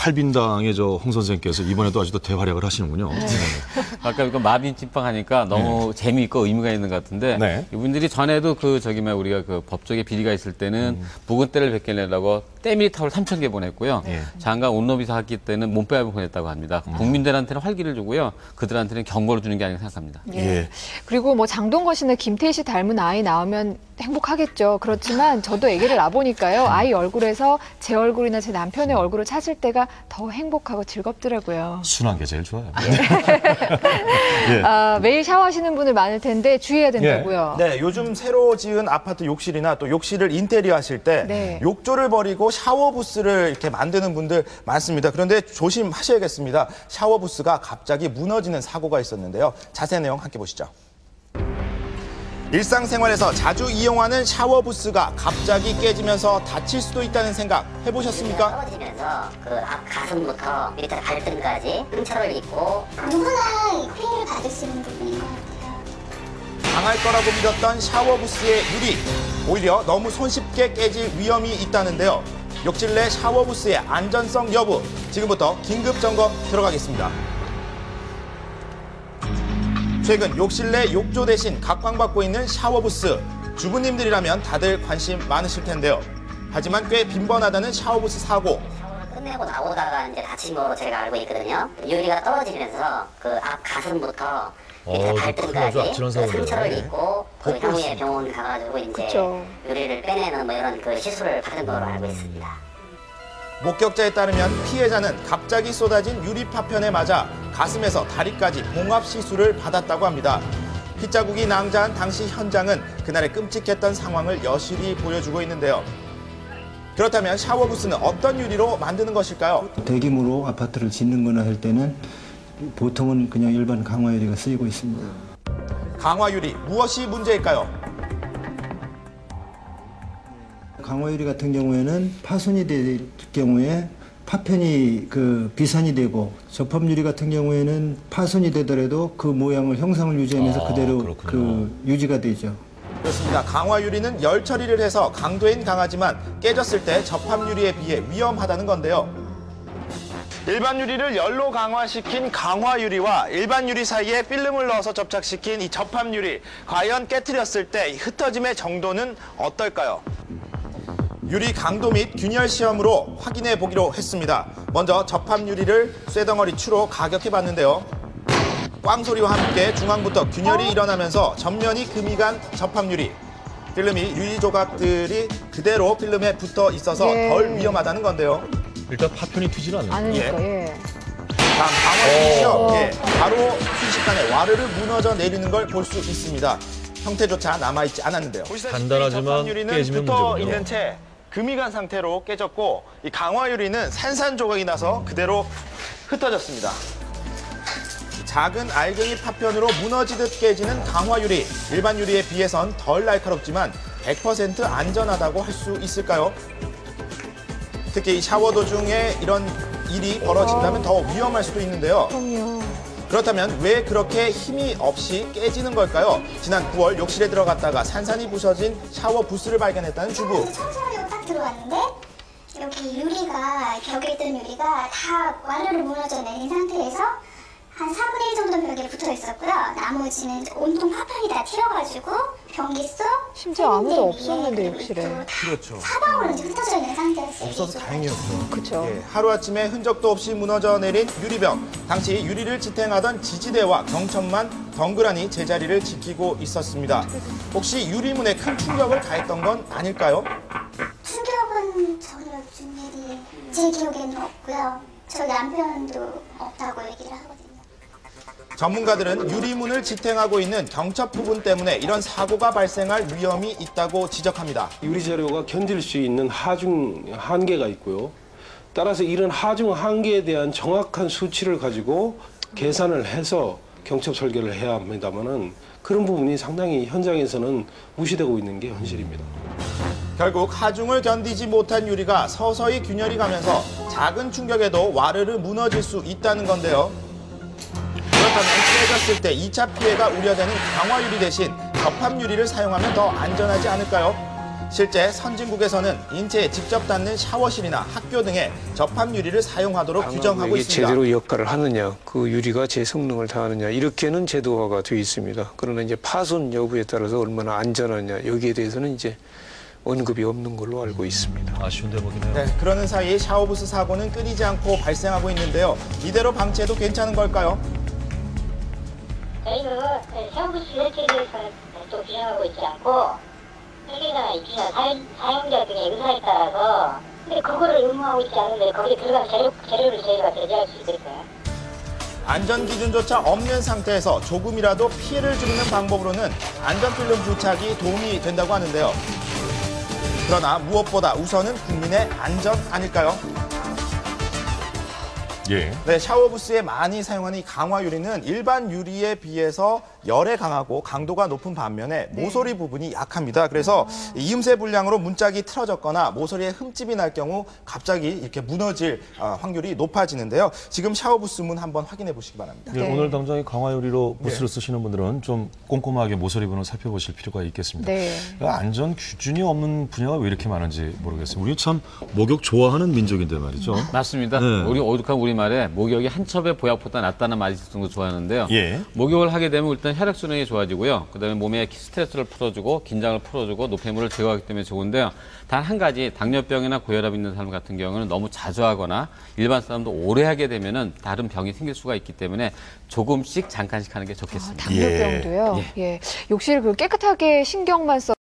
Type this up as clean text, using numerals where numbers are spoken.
팔빈당의 홍 선생님께서 이번에도 아직도 대활약을 하시는군요. 네. 아까 이거 마빈 찐빵 하니까 너무 재미있고 의미가 있는 것 같은데 네. 이분들이 전에도 우리가 그 법조계 비리가 있을 때는 묵은 때를 벗겨내려고 때밀이 타월 3,000개 보냈고요. 장관 온로비 사기 때는 몸빼압을 보냈다고 합니다. 국민들한테는 활기를 주고요. 그들한테는 경고를 주는 게 아닌가 생각합니다. 예. 그리고 뭐 장동건 씨나 김태희 씨 닮은 아이 나오면 행복하겠죠. 그렇지만 저도 아기를 낳아보니까요. 아이 얼굴에서 제 얼굴이나 제 남편의 얼굴을 찾을 때가 더 행복하고 즐겁더라고요. 순한 게 제일 좋아요. 예. 매일 샤워하시는 분들 많을 텐데 주의해야 된다고요. 네, 요즘 새로 지은 아파트 욕실이나 또 욕실을 인테리어 하실 때 욕조를 버리고 샤워 부스를 이렇게 만드는 분들 많습니다. 그런데 조심하셔야겠습니다. 샤워 부스가 갑자기 무너지는 사고가 있었는데요. 자세한 내용 함께 보시죠. 일상생활에서 자주 이용하는 샤워 부스가 갑자기 깨지면서 다칠 수도 있다는 생각 해보셨습니까? 떨어지면서 그 앞 가슴부터 밑에 발등까지 상처를 입고 누구나 피해를 받을 수 있는 부분인 것 같아요. 강할 거라고 믿었던 샤워 부스의 유리, 오히려 너무 손쉽게 깨질 위험이 있다는데요. 욕실 내 샤워 부스의 안전성 여부, 지금부터 긴급 점검 들어가겠습니다. 최근 욕실 내 욕조 대신 각광받고 있는 샤워부스. 주부님들이라면 다들 관심 많으실 텐데요. 하지만 꽤 빈번하다는 샤워부스 사고. 샤워를 끝내고 나오다가 이제 다친 거로 제가 알고 있거든요. 유리가 떨어지면서 그 앞 가슴부터 밑에 발등까지 그 상처를 입고 그 향후에 병원 가가지고 이제 유리를 빼내는 뭐 이런 그 시술을 받은 거로 알고 있습니다. 목격자에 따르면 피해자는 갑자기 쏟아진 유리 파편에 맞아 가슴에서 다리까지 봉합 시술을 받았다고 합니다. 핏자국이 낭자한 당시 현장은 그날의 끔찍했던 상황을 여실히 보여주고 있는데요. 그렇다면 샤워부스는 어떤 유리로 만드는 것일까요? 대규모로 아파트를 짓는 거나 할 때는 보통은 그냥 일반 강화유리가 쓰이고 있습니다. 강화유리, 무엇이 문제일까요? 강화유리 같은 경우에는 파손이 될 경우에 파편이 비산이 되고, 접합유리 같은 경우에는 파손이 되더라도 그 모양을 형상을 유지하면서 그대로 유지가 되죠. 그렇습니다. 강화유리는 열 처리를 해서 강도엔 강하지만 깨졌을 때 접합유리에 비해 위험하다는 건데요. 일반 유리를 열로 강화시킨 강화유리와 일반 유리 사이에 필름을 넣어서 접착시킨 이 접합유리, 과연 깨트렸을 때 흩어짐의 정도는 어떨까요? 유리 강도 및 균열 시험으로 확인해 보기로 했습니다. 먼저 접합 유리를 쇠덩어리 추로 가격해 봤는데요. 꽝 소리와 함께 중앙부터 균열이 일어나면서 전면이 금이 간 접합 유리. 필름이 유리 조각들이 그대로 필름에 붙어 있어서 덜 위험하다는 건데요. 일단 파편이 튀지는 않네요. 다음 강화 시험. 바로 순식간에 와르르 무너져 내리는 걸 볼 수 있습니다. 형태조차 남아있지 않았는데요. 간단하지만 깨지면 문제군요. 있는 채 금이 간 상태로 깨졌고, 이 강화유리는 산산조각이 나서 그대로 흩어졌습니다. 작은 알갱이 파편으로 무너지듯 깨지는 강화유리. 일반 유리에 비해선 덜 날카롭지만 100% 안전하다고 할 수 있을까요? 특히 샤워 도중에 이런 일이 벌어진다면 더 위험할 수도 있는데요. 그렇다면 왜 그렇게 힘이 없이 깨지는 걸까요? 지난 9월 욕실에 들어갔다가 산산이 부서진 샤워 부스를 발견했다는 주부. 청소하려고 딱 들어왔는데 여기 유리가, 벽에 있던 유리가 다 와르르 무너져 내린 상태에서 한 4분의 1 정도 벽에 붙어 있었고요. 나머지는 온통 파편이 다 튀어가지고 변기 속, 심지어 아무도 없었는데 욕실에. 그렇죠. 사방으로 이제 흩어져 있는 상태였어요. 없어서 다행이었죠. 그렇죠. 하루아침에 흔적도 없이 무너져 내린 유리벽. 당시 유리를 지탱하던 지지대와 경천만 덩그러니 제자리를 지키고 있었습니다. 혹시 유리문에 큰 충격을 가했던 건 아닐까요? 충격은 전혀 준 일이 제 기억에는 없고요. 저희 남편도 없다고 얘기를 하거든요. 전문가들은 유리문을 지탱하고 있는 경첩 부분 때문에 이런 사고가 발생할 위험이 있다고 지적합니다. 유리 재료가 견딜 수 있는 하중 한계가 있고요. 따라서 이런 하중 한계에 대한 정확한 수치를 가지고 계산을 해서 경첩 설계를 해야 합니다만은 그런 부분이 상당히 현장에서는 무시되고 있는 게 현실입니다. 결국 하중을 견디지 못한 유리가 서서히 균열이 가면서 작은 충격에도 와르르 무너질 수 있다는 건데요. 그렇다면 깨졌을 때 2차 피해가 우려되는 강화유리 대신 접합유리를 사용하면 더 안전하지 않을까요? 실제 선진국에서는 인체에 직접 닿는 샤워실이나 학교 등에 접합 유리를 사용하도록 규정하고 이게 있습니다. 제대로 역할을 하느냐, 그 유리가 제 성능을 다하느냐 이렇게는 제도화가 되어 있습니다. 그러나 이제 파손 여부에 따라서 얼마나 안전하냐 여기에 대해서는 이제 언급이 없는 걸로 알고 있습니다. 아쉬운 대목이네요. 네, 그러는 사이 샤워부스 사고는 끊이지 않고 발생하고 있는데요. 이대로 방치해도 괜찮은 걸까요? 저희는 샤워부스 설치에 대해서는 또 규정하고 있지 않고 설계자나 입주자, 사용자 등의 의사에 따라서 근데 그거를 의무하고 있지 않은데 거기에 들어간 재료를 저희가 제재할 수 있을까요? 안전기준조차 없는 상태에서 조금이라도 피해를 줄이는 방법으로는 안전필름 부착이 도움이 된다고 하는데요. 그러나 무엇보다 우선은 국민의 안전 아닐까요? 예. 네, 샤워부스에 많이 사용하는 이 강화 유리는 일반 유리에 비해서 열에 강하고 강도가 높은 반면에 모서리 부분이 약합니다. 그래서 이음새 불량으로 문짝이 틀어졌거나 모서리에 흠집이 날 경우 갑자기 이렇게 무너질 확률이 높아지는데요. 지금 샤워부스 문 한번 확인해 보시기 바랍니다. 예, 오늘 당장 이 강화 유리로 부스를 쓰시는 분들은 좀 꼼꼼하게 모서리 부분을 살펴보실 필요가 있겠습니다. 네. 안전 기준이 없는 분야가 왜 이렇게 많은지 모르겠어요. 우리 참 목욕 좋아하는 민족인데 말이죠. 맞습니다. 네. 우리 오죽한 우리말에 목욕이 한 첩의 보약보다 낫다는 말이 있을 정도 좋아하는데요. 예. 목욕을 하게 되면 일단 혈액순환이 좋아지고요. 그다음에 몸에 스트레스를 풀어주고 긴장을 풀어주고 노폐물을 제거하기 때문에 좋은데요. 단 한 가지 당뇨병이나 고혈압 있는 사람 같은 경우는 너무 자주 하거나 일반 사람도 오래 하게 되면은 다른 병이 생길 수가 있기 때문에 조금씩 잠깐씩 하는 게 좋겠습니다. 당뇨병도요. 예. 욕실 그 깨끗하게 신경만 써